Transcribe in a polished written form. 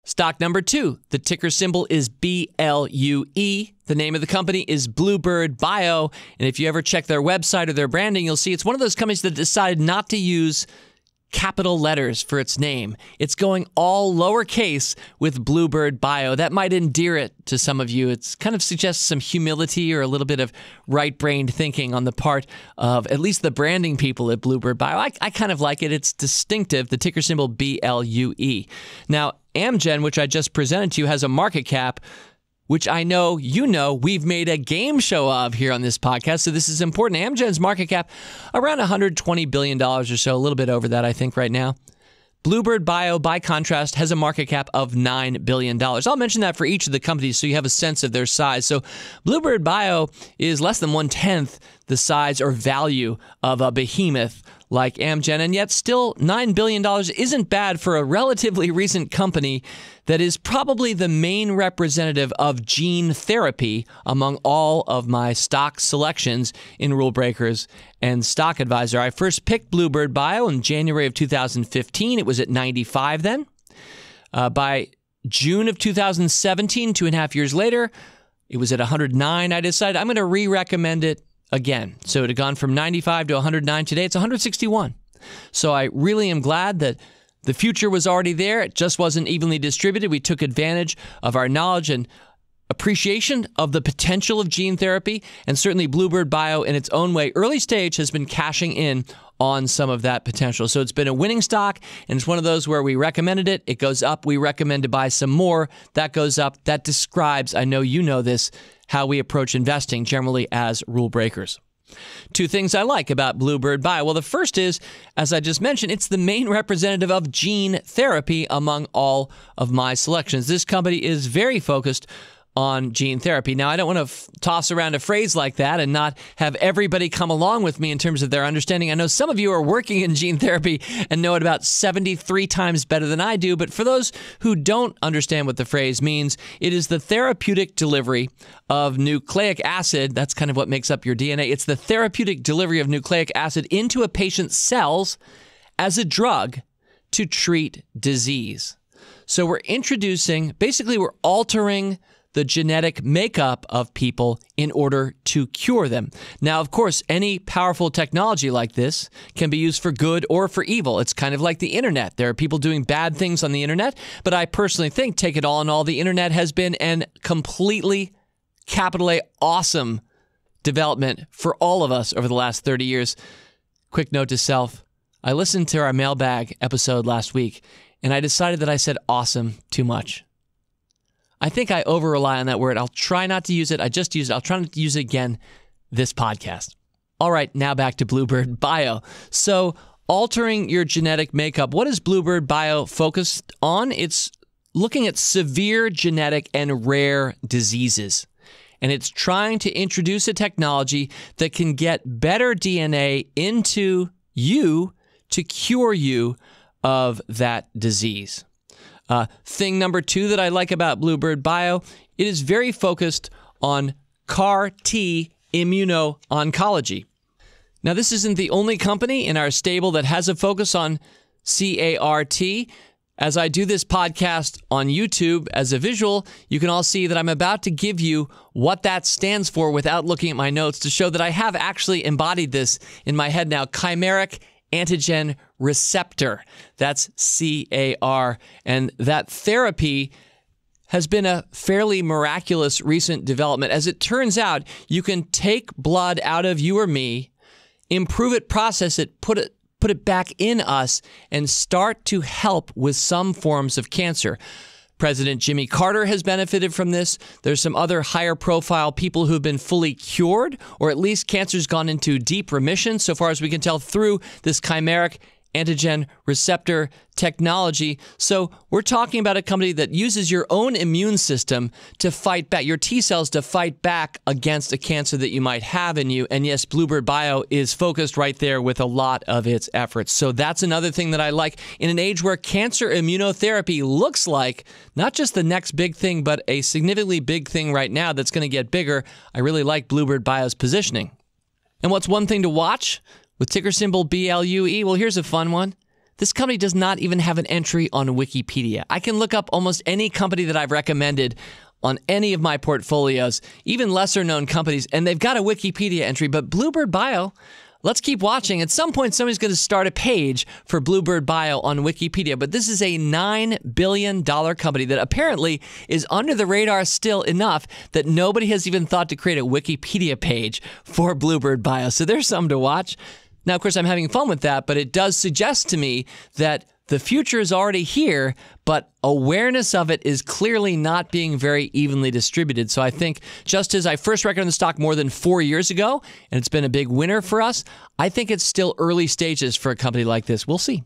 Stock number 2, the ticker symbol is BLUE. The name of the company is Bluebird Bio. And if you ever check their website or their branding, you'll see it's one of those companies that decided not to use capital letters for its name. It's going all lowercase with Bluebird Bio. That might endear it to some of you. It kind of suggests some humility or a little bit of right-brained thinking on the part of at least the branding people at Bluebird Bio. I kind of like it. It's distinctive, the ticker symbol BLUE. Now, Amgen, which I just presented to you, has a market cap which I know you know we've made a game show of here on this podcast, so this is important. Amgen's market cap around $120 billion or so, a little bit over that, I think, right now. Bluebird Bio, by contrast, has a market cap of $9 billion. I'll mention that for each of the companies so you have a sense of their size. So Bluebird Bio is less than 1/10 the size or value of a behemoth like Amgen, and yet still $9 billion isn't bad for a relatively recent company that is probably the main representative of gene therapy among all of my stock selections in Rule Breakers and Stock Advisor. I first picked Bluebird Bio in January of 2015. It was at 95 then. By June of 2017, 2.5 years later, it was at 109. I decided I'm going to re-recommend it again. So it had gone from 95 to 109. Today it's 161. So I really am glad that the future was already there. It just wasn't evenly distributed. We took advantage of our knowledge and appreciation of the potential of gene therapy, and certainly Bluebird Bio in its own way, early stage, has been cashing in on some of that potential. So it's been a winning stock, and it's one of those where we recommended it, it goes up, we recommend to buy some more, that goes up. That describes, I know you know this, how we approach investing generally as rule breakers. Two things I like about Bluebird Bio. Well, the first is, as I just mentioned, it's the main representative of gene therapy among all of my selections. This company is very focused on gene therapy. Now, I don't want to toss around a phrase like that and not have everybody come along with me in terms of their understanding. I know some of you are working in gene therapy and know it about 73 times better than I do, but for those who don't understand what the phrase means, it is the therapeutic delivery of nucleic acid. That's kind of what makes up your DNA. It's the therapeutic delivery of nucleic acid into a patient's cells as a drug to treat disease. So we're altering the genetic makeup of people in order to cure them. Now, of course, any powerful technology like this can be used for good or for evil. It's kind of like the internet. There are people doing bad things on the internet, but I personally think, take it all in all, the internet has been an completely, capital A, awesome development for all of us over the last 30 years. Quick note to self, I listened to our mailbag episode last week, and I decided that I said awesome too much. I think I over-rely on that word. I'll try not to use it. I just used it. I'll try not to use it again this podcast. All right, now back to Bluebird Bio. So, altering your genetic makeup. What is Bluebird Bio focused on? It's looking at severe genetic and rare diseases. And it's trying to introduce a technology that can get better DNA into you to cure you of that disease. Thing number 2 that I like about Bluebird Bio, it is very focused on CAR-T immuno-oncology. Now, this isn't the only company in our stable that has a focus on CAR-T. As I do this podcast on YouTube as a visual, you can all see that I'm about to give you what that stands for without looking at my notes to show that I have actually embodied this in my head now. Chimeric antigen receptor. That's CAR. And that therapy has been a fairly miraculous recent development. As it turns out, you can take blood out of you or me, improve it, process it, put it back in us, and start to help with some forms of cancer. President Jimmy Carter has benefited from this. There's some other higher profile people who've been fully cured, or at least cancer's gone into deep remission, so far as we can tell, through this chimeric antigen receptor technology. So we're talking about a company that uses your own immune system to fight back, your T cells to fight back against a cancer that you might have in you. And yes, Bluebird Bio is focused right there with a lot of its efforts. So that's another thing that I like in an age where cancer immunotherapy looks like not just the next big thing, but a significantly big thing right now that's going to get bigger. I really like Bluebird Bio's positioning. And what's one thing to watch with ticker symbol BLUE? Well, here's a fun one. This company does not even have an entry on Wikipedia. I can look up almost any company that I've recommended on any of my portfolios, even lesser known companies, and they've got a Wikipedia entry. But Bluebird Bio, let's keep watching. At some point, somebody's going to start a page for Bluebird Bio on Wikipedia. But this is a $9 billion company that apparently is under the radar still enough that nobody has even thought to create a Wikipedia page for Bluebird Bio. So there's something to watch. Now, of course, I'm having fun with that, but it does suggest to me that the future is already here, but awareness of it is clearly not being very evenly distributed. So I think just as I first recommended the stock more than 4 years ago, and it's been a big winner for us, I think it's still early stages for a company like this. We'll see.